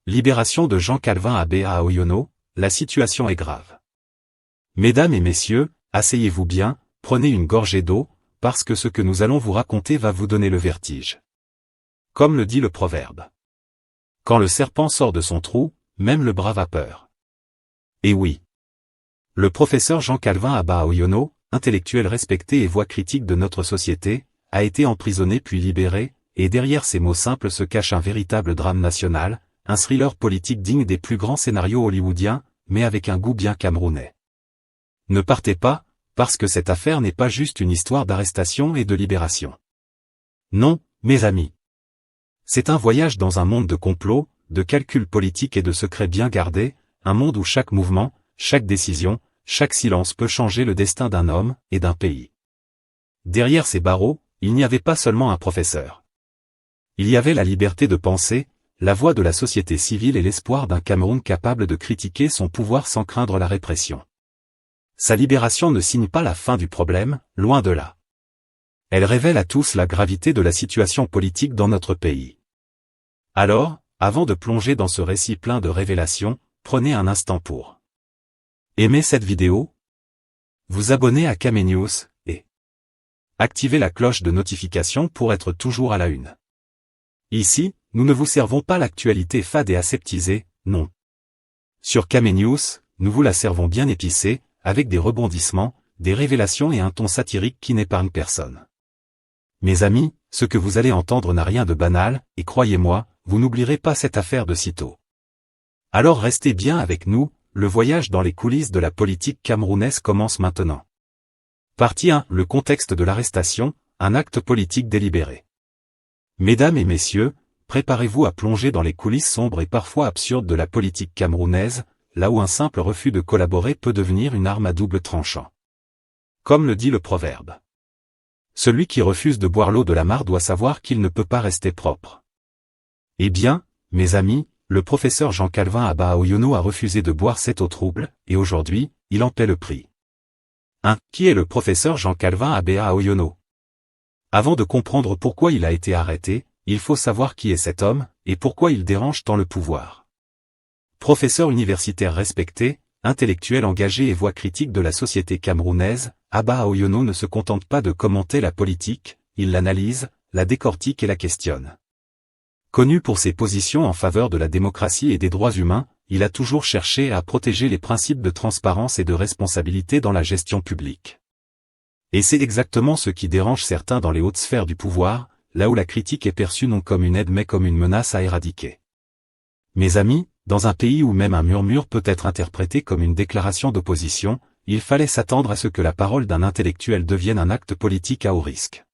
Libération de Jean Calvin Abea à Oyono, la situation est grave. Mesdames et messieurs, asseyez-vous bien, prenez une gorgée d'eau, parce que ce que nous allons vous raconter va vous donner le vertige. Comme le dit le proverbe. Quand le serpent sort de son trou, même le brave a peur. Et oui. Le professeur Jean Calvin Abea à Oyono, intellectuel respecté et voix critique de notre société, a été emprisonné puis libéré, et derrière ces mots simples se cache un véritable drame national, un thriller politique digne des plus grands scénarios hollywoodiens, mais avec un goût bien camerounais. Ne partez pas, parce que cette affaire n'est pas juste une histoire d'arrestation et de libération. Non, mes amis. C'est un voyage dans un monde de complots, de calculs politiques et de secrets bien gardés, un monde où chaque mouvement, chaque décision, chaque silence peut changer le destin d'un homme et d'un pays. Derrière ces barreaux, il n'y avait pas seulement un professeur. Il y avait la liberté de penser, la voix de la société civile et l'espoir d'un Cameroun capable de critiquer son pouvoir sans craindre la répression. Sa libération ne signe pas la fin du problème, loin de là. Elle révèle à tous la gravité de la situation politique dans notre pays. Alors, avant de plonger dans ce récit plein de révélations, prenez un instant pour aimer cette vidéo, vous abonner à Kamenews, et activer la cloche de notification pour être toujours à la une. Ici, nous ne vous servons pas l'actualité fade et aseptisée, non. Sur Kamenews, nous vous la servons bien épicée, avec des rebondissements, des révélations et un ton satirique qui n'épargne personne. Mes amis, ce que vous allez entendre n'a rien de banal, et croyez-moi, vous n'oublierez pas cette affaire de sitôt. Alors restez bien avec nous, le voyage dans les coulisses de la politique camerounaise commence maintenant. Partie 1. Le contexte de l'arrestation, un acte politique délibéré. Mesdames et messieurs, préparez-vous à plonger dans les coulisses sombres et parfois absurdes de la politique camerounaise, là où un simple refus de collaborer peut devenir une arme à double tranchant. Comme le dit le proverbe. Celui qui refuse de boire l'eau de la mare doit savoir qu'il ne peut pas rester propre. Eh bien, mes amis, le professeur Jean Calvin Abea à Oyono a refusé de boire cette eau trouble, et aujourd'hui, il en paie le prix. 1. Qui est le professeur Jean Calvin Abea à Oyono? Avant de comprendre pourquoi il a été arrêté, il faut savoir qui est cet homme, et pourquoi il dérange tant le pouvoir. Professeur universitaire respecté, intellectuel engagé et voix critique de la société camerounaise, Abea à Oyono ne se contente pas de commenter la politique, il l'analyse, la décortique et la questionne. Connu pour ses positions en faveur de la démocratie et des droits humains, il a toujours cherché à protéger les principes de transparence et de responsabilité dans la gestion publique. Et c'est exactement ce qui dérange certains dans les hautes sphères du pouvoir, là où la critique est perçue non comme une aide mais comme une menace à éradiquer. Mes amis, dans un pays où même un murmure peut être interprété comme une déclaration d'opposition, il fallait s'attendre à ce que la parole d'un intellectuel devienne un acte politique à haut risque.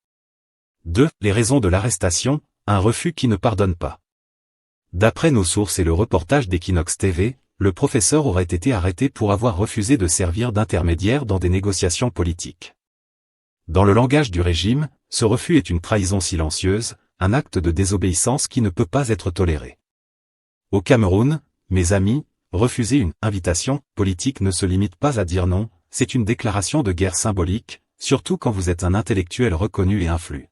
2. Les raisons de l'arrestation, un refus qui ne pardonne pas. D'après nos sources et le reportage d'Equinox TV, le professeur aurait été arrêté pour avoir refusé de servir d'intermédiaire dans des négociations politiques. Dans le langage du régime, ce refus est une trahison silencieuse, un acte de désobéissance qui ne peut pas être toléré. Au Cameroun, mes amis, refuser une invitation politique ne se limite pas à dire non, c'est une déclaration de guerre symbolique, surtout quand vous êtes un intellectuel reconnu et influent.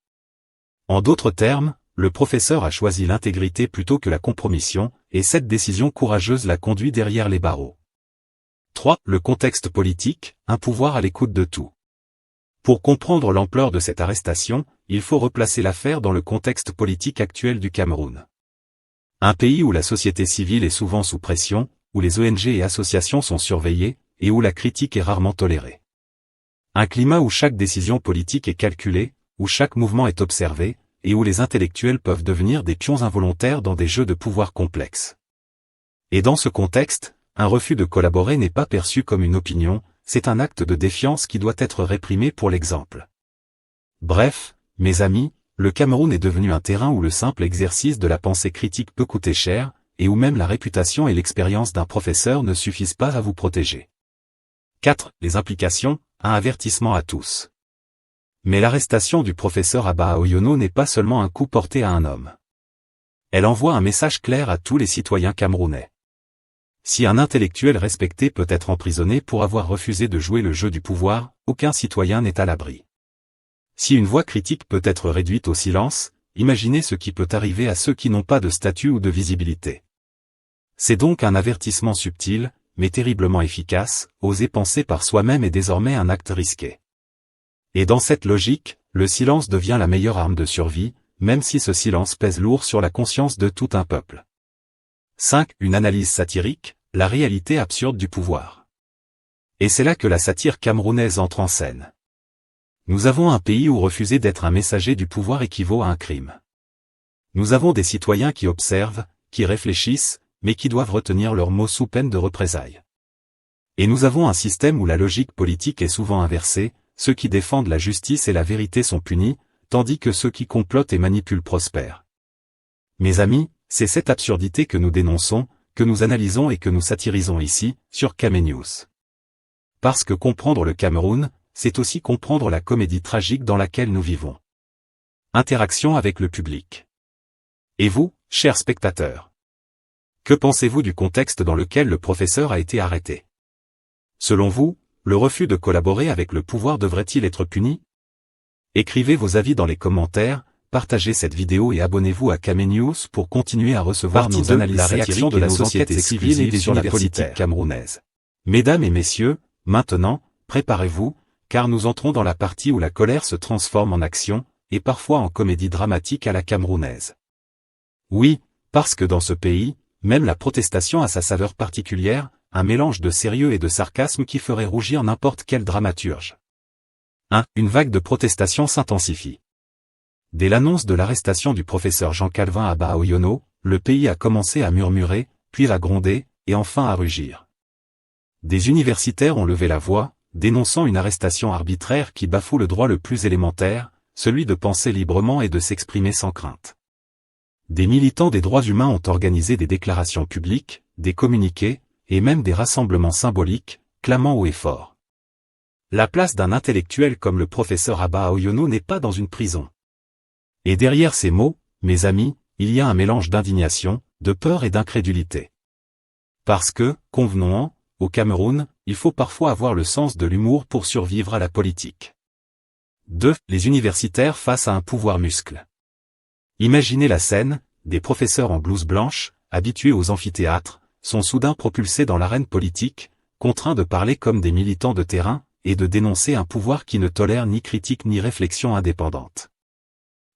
En d'autres termes, le professeur a choisi l'intégrité plutôt que la compromission, et cette décision courageuse l'a conduit derrière les barreaux. 3. Le contexte politique, un pouvoir à l'écoute de tout. Pour comprendre l'ampleur de cette arrestation, il faut replacer l'affaire dans le contexte politique actuel du Cameroun. Un pays où la société civile est souvent sous pression, où les ONG et associations sont surveillées, et où la critique est rarement tolérée. Un climat où chaque décision politique est calculée, où chaque mouvement est observé, et où les intellectuels peuvent devenir des pions involontaires dans des jeux de pouvoir complexes. Et dans ce contexte, un refus de collaborer n'est pas perçu comme une opinion, c'est un acte de défiance qui doit être réprimé pour l'exemple. Bref, mes amis, le Cameroun est devenu un terrain où le simple exercice de la pensée critique peut coûter cher, et où même la réputation et l'expérience d'un professeur ne suffisent pas à vous protéger. 4. Les implications, un avertissement à tous. Mais l'arrestation du professeur Abea à Oyono n'est pas seulement un coup porté à un homme. Elle envoie un message clair à tous les citoyens camerounais. Si un intellectuel respecté peut être emprisonné pour avoir refusé de jouer le jeu du pouvoir, aucun citoyen n'est à l'abri. Si une voix critique peut être réduite au silence, imaginez ce qui peut arriver à ceux qui n'ont pas de statut ou de visibilité. C'est donc un avertissement subtil, mais terriblement efficace. Oser penser par soi-même est désormais un acte risqué. Et dans cette logique, le silence devient la meilleure arme de survie, même si ce silence pèse lourd sur la conscience de tout un peuple. 5. Une analyse satirique, la réalité absurde du pouvoir. Et c'est là que la satire camerounaise entre en scène. Nous avons un pays où refuser d'être un messager du pouvoir équivaut à un crime. Nous avons des citoyens qui observent, qui réfléchissent, mais qui doivent retenir leurs mots sous peine de représailles. Et nous avons un système où la logique politique est souvent inversée, ceux qui défendent la justice et la vérité sont punis, tandis que ceux qui complotent et manipulent prospèrent. Mes amis, c'est cette absurdité que nous dénonçons, que nous analysons et que nous satirisons ici, sur Camenews. Parce que comprendre le Cameroun, c'est aussi comprendre la comédie tragique dans laquelle nous vivons. Interaction avec le public. Et vous, chers spectateurs? Que pensez-vous du contexte dans lequel le professeur a été arrêté? Selon vous, le refus de collaborer avec le pouvoir devrait-il être puni? Écrivez vos avis dans les commentaires, partagez cette vidéo et abonnez-vous à Camenews pour continuer à recevoir nos analyses la réaction de la société civile et sur la politique camerounaise. Mesdames et messieurs, maintenant, préparez-vous, car nous entrons dans la partie où la colère se transforme en action, et parfois en comédie dramatique à la camerounaise. Oui, parce que dans ce pays, même la protestation a sa saveur particulière, un mélange de sérieux et de sarcasme qui ferait rougir n'importe quel dramaturge. 1. Une vague de protestation s'intensifie. Dès l'annonce de l'arrestation du professeur Jean Calvin à Baoyono, le pays a commencé à murmurer, puis à gronder, et enfin à rugir. Des universitaires ont levé la voix, dénonçant une arrestation arbitraire qui bafoue le droit le plus élémentaire, celui de penser librement et de s'exprimer sans crainte. Des militants des droits humains ont organisé des déclarations publiques, des communiqués, et même des rassemblements symboliques, clamant haut et fort. La place d'un intellectuel comme le professeur Abba Oyono n'est pas dans une prison. Et derrière ces mots, mes amis, il y a un mélange d'indignation, de peur et d'incrédulité. Parce que, convenons-en, au Cameroun, il faut parfois avoir le sens de l'humour pour survivre à la politique. 2. Les universitaires face à un pouvoir muscle. Imaginez la scène, des professeurs en blouse blanche, habitués aux amphithéâtres, sont soudain propulsés dans l'arène politique, contraints de parler comme des militants de terrain, et de dénoncer un pouvoir qui ne tolère ni critique ni réflexion indépendante.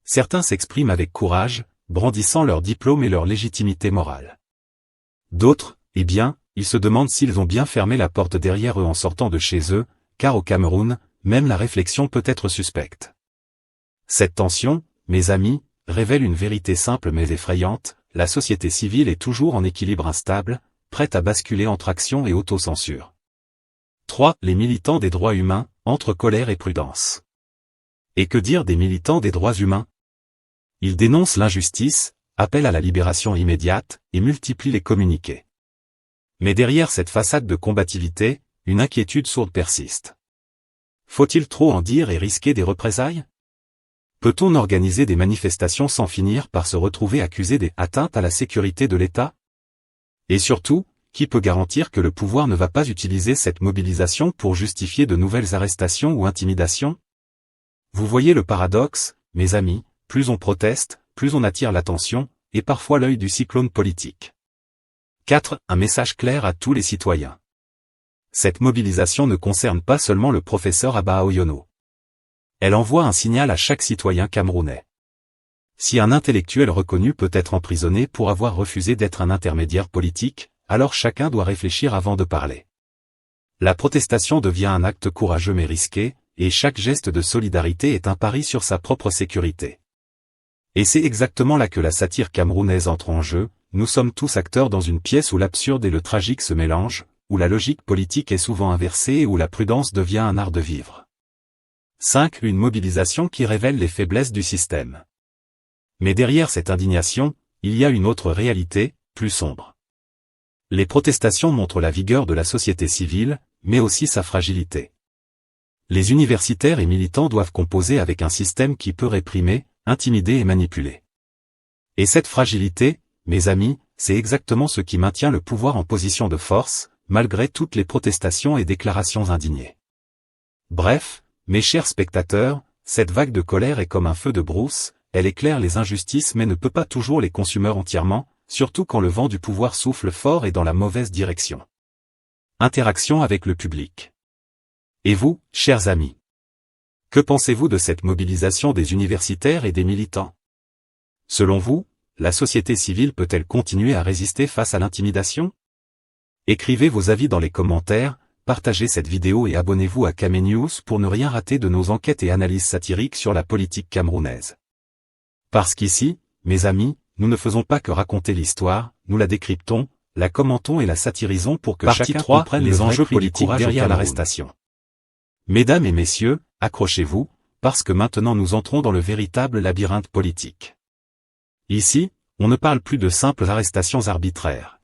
Certains s'expriment avec courage, brandissant leur diplôme et leur légitimité morale. D'autres, eh bien, ils se demandent s'ils ont bien fermé la porte derrière eux en sortant de chez eux, car au Cameroun, même la réflexion peut être suspecte. Cette tension, mes amis, révèle une vérité simple mais effrayante, la société civile est toujours en équilibre instable, prête à basculer entre action et autocensure. 3. Les militants des droits humains, entre colère et prudence. Et que dire des militants des droits humains? Ils dénoncent l'injustice, appellent à la libération immédiate, et multiplient les communiqués. Mais derrière cette façade de combativité, une inquiétude sourde persiste. Faut-il trop en dire et risquer des représailles? Peut-on organiser des manifestations sans finir par se retrouver accusé des atteintes à la sécurité de l'État? Et surtout, qui peut garantir que le pouvoir ne va pas utiliser cette mobilisation pour justifier de nouvelles arrestations ou intimidations? Vous voyez le paradoxe, mes amis, plus on proteste, plus on attire l'attention, et parfois l'œil du cyclone politique. 4. Un message clair à tous les citoyens. Cette mobilisation ne concerne pas seulement le professeur Abba Oyono. Elle envoie un signal à chaque citoyen camerounais. Si un intellectuel reconnu peut être emprisonné pour avoir refusé d'être un intermédiaire politique, alors chacun doit réfléchir avant de parler. La protestation devient un acte courageux mais risqué, et chaque geste de solidarité est un pari sur sa propre sécurité. Et c'est exactement là que la satire camerounaise entre en jeu, nous sommes tous acteurs dans une pièce où l'absurde et le tragique se mélangent, où la logique politique est souvent inversée et où la prudence devient un art de vivre. 5. Une mobilisation qui révèle les faiblesses du système. Mais derrière cette indignation, il y a une autre réalité, plus sombre. Les protestations montrent la vigueur de la société civile, mais aussi sa fragilité. Les universitaires et militants doivent composer avec un système qui peut réprimer, intimider et manipuler. Et cette fragilité, mes amis, c'est exactement ce qui maintient le pouvoir en position de force, malgré toutes les protestations et déclarations indignées. Bref, mes chers spectateurs, cette vague de colère est comme un feu de brousse, elle éclaire les injustices mais ne peut pas toujours les consumer entièrement, surtout quand le vent du pouvoir souffle fort et dans la mauvaise direction. Interaction avec le public. Et vous, chers amis? Que pensez-vous de cette mobilisation des universitaires et des militants? Selon vous, la société civile peut-elle continuer à résister face à l'intimidation? Écrivez vos avis dans les commentaires, partagez cette vidéo et abonnez-vous à Kamé News pour ne rien rater de nos enquêtes et analyses satiriques sur la politique camerounaise. Parce qu'ici, mes amis, nous ne faisons pas que raconter l'histoire, nous la décryptons, la commentons et la satirisons pour que chacun comprenne les enjeux politiques derrière l'arrestation. Mesdames et messieurs, accrochez-vous, parce que maintenant nous entrons dans le véritable labyrinthe politique. Ici, on ne parle plus de simples arrestations arbitraires.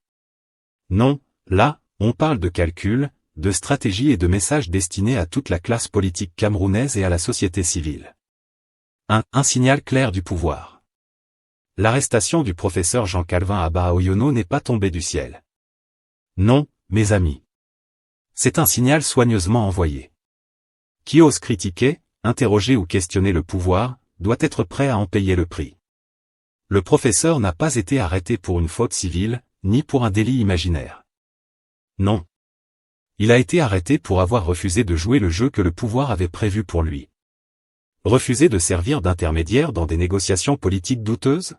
Non, là, on parle de calculs, de stratégies et de messages destinés à toute la classe politique camerounaise et à la société civile. Un signal clair du pouvoir. L'arrestation du professeur Jean-Calvin Abba Oyono n'est pas tombée du ciel. Non, mes amis. C'est un signal soigneusement envoyé. Qui ose critiquer, interroger ou questionner le pouvoir, doit être prêt à en payer le prix. Le professeur n'a pas été arrêté pour une faute civile, ni pour un délit imaginaire. Non. Il a été arrêté pour avoir refusé de jouer le jeu que le pouvoir avait prévu pour lui. Refuser de servir d'intermédiaire dans des négociations politiques douteuses?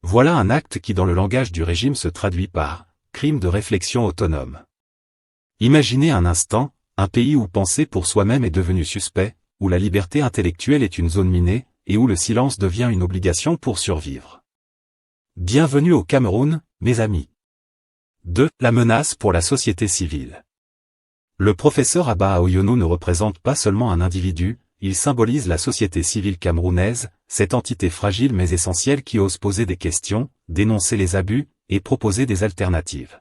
Voilà un acte qui dans le langage du régime se traduit par « crime de réflexion autonome ». Imaginez un instant, un pays où penser pour soi-même est devenu suspect, où la liberté intellectuelle est une zone minée, et où le silence devient une obligation pour survivre. Bienvenue au Cameroun, mes amis. 2. La menace pour la société civile. Le professeur Abba Oyono ne représente pas seulement un individu, il symbolise la société civile camerounaise, cette entité fragile mais essentielle qui ose poser des questions, dénoncer les abus, et proposer des alternatives.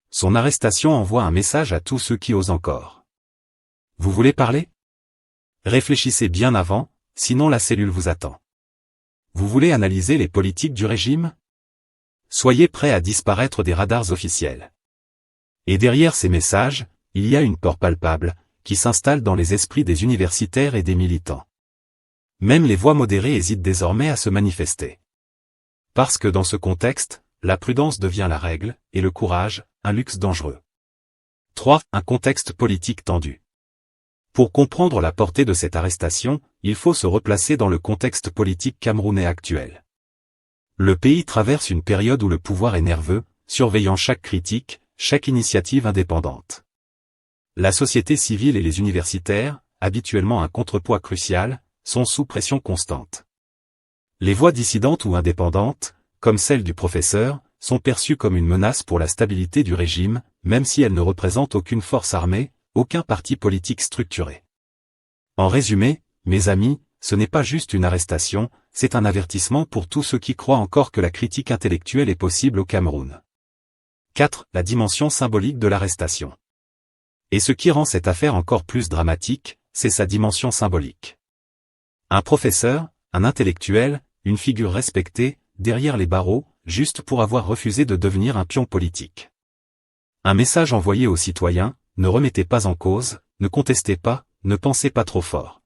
Son arrestation envoie un message à tous ceux qui osent encore. Vous voulez parler? Réfléchissez bien avant, sinon la cellule vous attend. Vous voulez analyser les politiques du régime? Soyez prêts à disparaître des radars officiels. Et derrière ces messages, il y a une peur palpable, qui s'installe dans les esprits des universitaires et des militants. Même les voix modérées hésitent désormais à se manifester. Parce que dans ce contexte, la prudence devient la règle, et le courage, un luxe dangereux. 3. Un contexte politique tendu. Pour comprendre la portée de cette arrestation, il faut se replacer dans le contexte politique camerounais actuel. Le pays traverse une période où le pouvoir est nerveux, surveillant chaque critique, chaque initiative indépendante. La société civile et les universitaires, habituellement un contrepoids crucial, sont sous pression constante. Les voix dissidentes ou indépendantes, comme celle du professeur, sont perçues comme une menace pour la stabilité du régime, même si elles ne représentent aucune force armée, aucun parti politique structuré. En résumé, mes amis, ce n'est pas juste une arrestation, c'est un avertissement pour tous ceux qui croient encore que la critique intellectuelle est possible au Cameroun. 4. La dimension symbolique de l'arrestation. Et ce qui rend cette affaire encore plus dramatique, c'est sa dimension symbolique. Un professeur, un intellectuel, une figure respectée, derrière les barreaux, juste pour avoir refusé de devenir un pion politique. Un message envoyé aux citoyens, ne remettez pas en cause, ne contestez pas, ne pensez pas trop fort.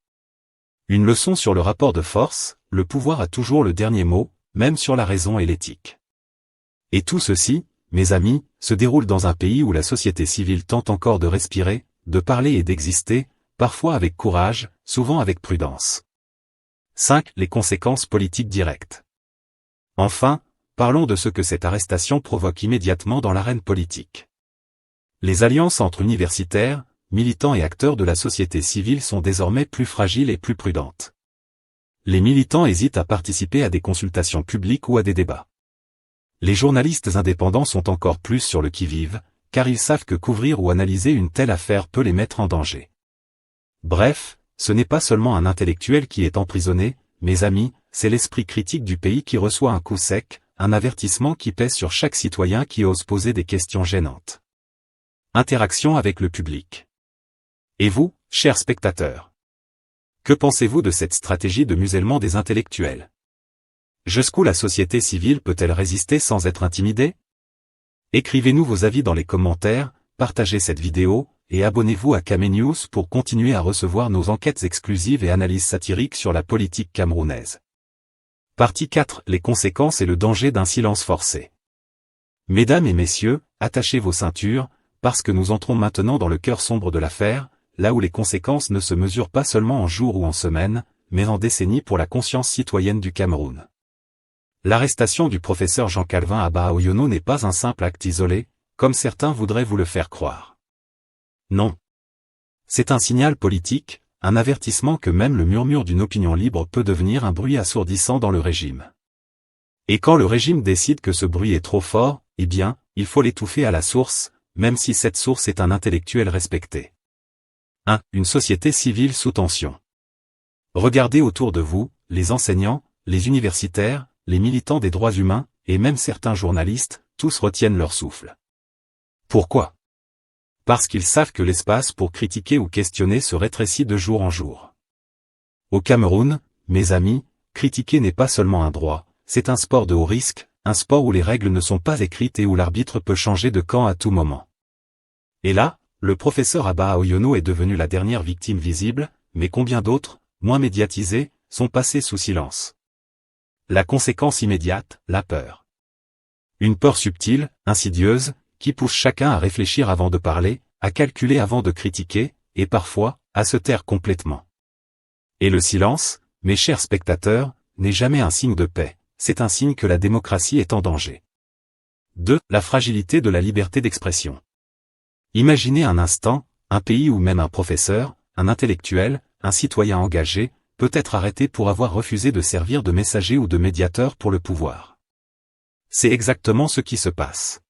Une leçon sur le rapport de force, le pouvoir a toujours le dernier mot, même sur la raison et l'éthique. Et tout ceci, mes amis, se déroule dans un pays où la société civile tente encore de respirer, de parler et d'exister, parfois avec courage, souvent avec prudence. 5. Les conséquences politiques directes. Enfin, parlons de ce que cette arrestation provoque immédiatement dans l'arène politique. Les alliances entre universitaires, militants et acteurs de la société civile sont désormais plus fragiles et plus prudentes. Les militants hésitent à participer à des consultations publiques ou à des débats. Les journalistes indépendants sont encore plus sur le qui-vive, car ils savent que couvrir ou analyser une telle affaire peut les mettre en danger. Bref, ce n'est pas seulement un intellectuel qui est emprisonné, mes amis, c'est l'esprit critique du pays qui reçoit un coup sec, un avertissement qui pèse sur chaque citoyen qui ose poser des questions gênantes. Interaction avec le public. Et vous, chers spectateurs? Que pensez-vous de cette stratégie de musellement des intellectuels? Jusqu'où la société civile peut-elle résister sans être intimidée? Écrivez-nous vos avis dans les commentaires, partagez cette vidéo, et abonnez-vous à Kamé News pour continuer à recevoir nos enquêtes exclusives et analyses satiriques sur la politique camerounaise. Partie 4. Les conséquences et le danger d'un silence forcé. Mesdames et messieurs, attachez vos ceintures, parce que nous entrons maintenant dans le cœur sombre de l'affaire, là où les conséquences ne se mesurent pas seulement en jours ou en semaines, mais en décennies pour la conscience citoyenne du Cameroun. L'arrestation du professeur Jean Calvin à Baha-Oyono n'est pas un simple acte isolé, comme certains voudraient vous le faire croire. Non. C'est un signal politique, un avertissement que même le murmure d'une opinion libre peut devenir un bruit assourdissant dans le régime. Et quand le régime décide que ce bruit est trop fort, eh bien, il faut l'étouffer à la source, même si cette source est un intellectuel respecté. 1. Une société civile sous tension. Regardez autour de vous, les enseignants, les universitaires, les militants des droits humains, et même certains journalistes, tous retiennent leur souffle. Pourquoi ? Parce qu'ils savent que l'espace pour critiquer ou questionner se rétrécit de jour en jour. Au Cameroun, mes amis, critiquer n'est pas seulement un droit, c'est un sport de haut risque, un sport où les règles ne sont pas écrites et où l'arbitre peut changer de camp à tout moment. Et là, le professeur à Baha-Oyono est devenu la dernière victime visible, mais combien d'autres, moins médiatisés, sont passés sous silence. La conséquence immédiate, la peur. Une peur subtile, insidieuse, qui pousse chacun à réfléchir avant de parler, à calculer avant de critiquer, et parfois, à se taire complètement. Et le silence, mes chers spectateurs, n'est jamais un signe de paix, c'est un signe que la démocratie est en danger. 2. La fragilité de la liberté d'expression. Imaginez un instant, un pays où même un professeur, un intellectuel, un citoyen engagé, peut être arrêté pour avoir refusé de servir de messager ou de médiateur pour le pouvoir. C'est exactement ce qui se passe.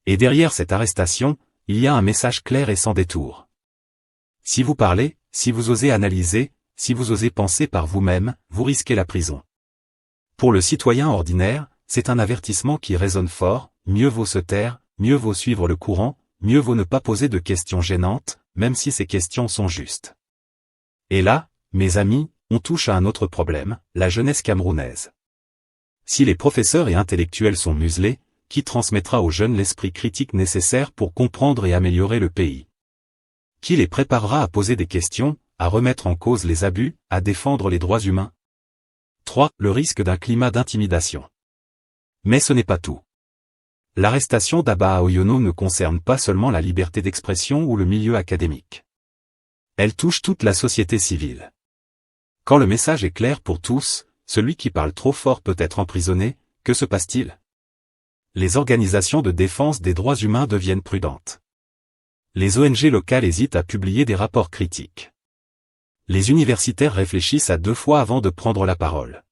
Et derrière cette arrestation, il y a un message clair et sans détour. Si vous parlez, si vous osez analyser, si vous osez penser par vous-même, vous risquez la prison. Pour le citoyen ordinaire, c'est un avertissement qui résonne fort, mieux vaut se taire, mieux vaut suivre le courant, mieux vaut ne pas poser de questions gênantes, même si ces questions sont justes. Et là, mes amis, on touche à un autre problème, la jeunesse camerounaise. Si les professeurs et intellectuels sont muselés, qui transmettra aux jeunes l'esprit critique nécessaire pour comprendre et améliorer le pays? Qui les préparera à poser des questions, à remettre en cause les abus, à défendre les droits humains? 3. Le risque d'un climat d'intimidation. Mais ce n'est pas tout. L'arrestation d'Baha-Oyono ne concerne pas seulement la liberté d'expression ou le milieu académique. Elle touche toute la société civile. Quand le message est clair pour tous, celui qui parle trop fort peut être emprisonné, que se passe-t-il? Les organisations de défense des droits humains deviennent prudentes. Les ONG locales hésitent à publier des rapports critiques. Les universitaires réfléchissent à 2 fois avant de prendre la parole.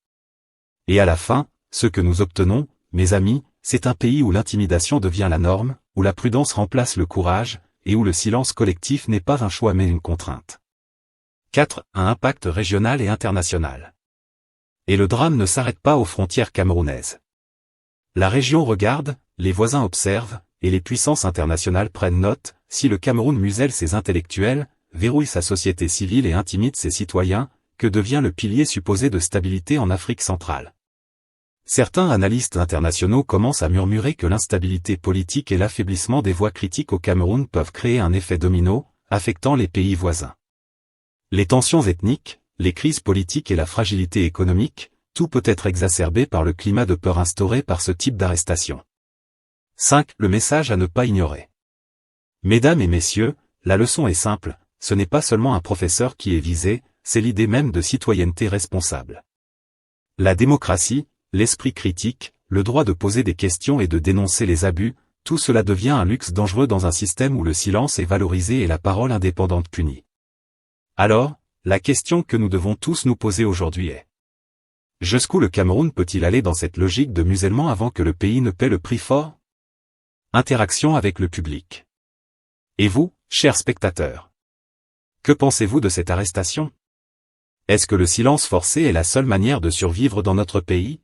Et à la fin, ce que nous obtenons, mes amis, c'est un pays où l'intimidation devient la norme, où la prudence remplace le courage, et où le silence collectif n'est pas un choix mais une contrainte. 4. Un impact régional et international. Et le drame ne s'arrête pas aux frontières camerounaises. La région regarde, les voisins observent, et les puissances internationales prennent note. Si le Cameroun muselle ses intellectuels, verrouille sa société civile et intimide ses citoyens, que devient le pilier supposé de stabilité en Afrique centrale? Certains analystes internationaux commencent à murmurer que l'instabilité politique et l'affaiblissement des voix critiques au Cameroun peuvent créer un effet domino, affectant les pays voisins. Les tensions ethniques, les crises politiques et la fragilité économique, tout peut être exacerbé par le climat de peur instauré par ce type d'arrestation. 5. Le message à ne pas ignorer. Mesdames et messieurs, la leçon est simple, ce n'est pas seulement un professeur qui est visé, c'est l'idée même de citoyenneté responsable. La démocratie, l'esprit critique, le droit de poser des questions et de dénoncer les abus, tout cela devient un luxe dangereux dans un système où le silence est valorisé et la parole indépendante punie. Alors, la question que nous devons tous nous poser aujourd'hui est: jusqu'où le Cameroun peut-il aller dans cette logique de musellement avant que le pays ne paie le prix fort? Interaction avec le public. Et vous, chers spectateurs? Que pensez-vous de cette arrestation? Est-ce que le silence forcé est la seule manière de survivre dans notre pays?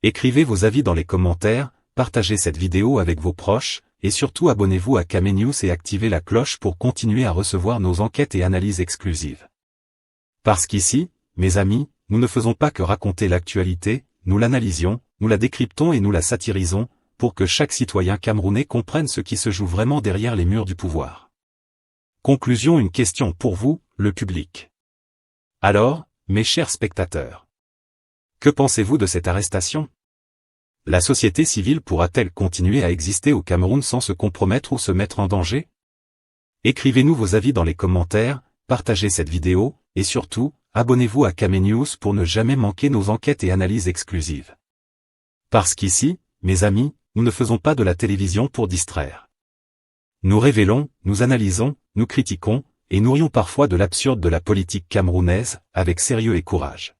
Écrivez vos avis dans les commentaires, partagez cette vidéo avec vos proches, et surtout abonnez-vous à Camé News et activez la cloche pour continuer à recevoir nos enquêtes et analyses exclusives. Parce qu'ici, mes amis, nous ne faisons pas que raconter l'actualité, nous l'analysions, nous la décryptons et nous la satirisons, pour que chaque citoyen camerounais comprenne ce qui se joue vraiment derrière les murs du pouvoir. Conclusion: une question pour vous, le public. Alors, mes chers spectateurs, Que pensez-vous de cette arrestation? La société civile pourra-t-elle continuer à exister au Cameroun sans se compromettre ou se mettre en danger? Écrivez-nous vos avis dans les commentaires, partagez cette vidéo, et surtout, abonnez-vous à Camé News pour ne jamais manquer nos enquêtes et analyses exclusives. Parce qu'ici, mes amis, nous ne faisons pas de la télévision pour distraire. Nous révélons, nous analysons, nous critiquons, et nourrions parfois de l'absurde de la politique camerounaise, avec sérieux et courage.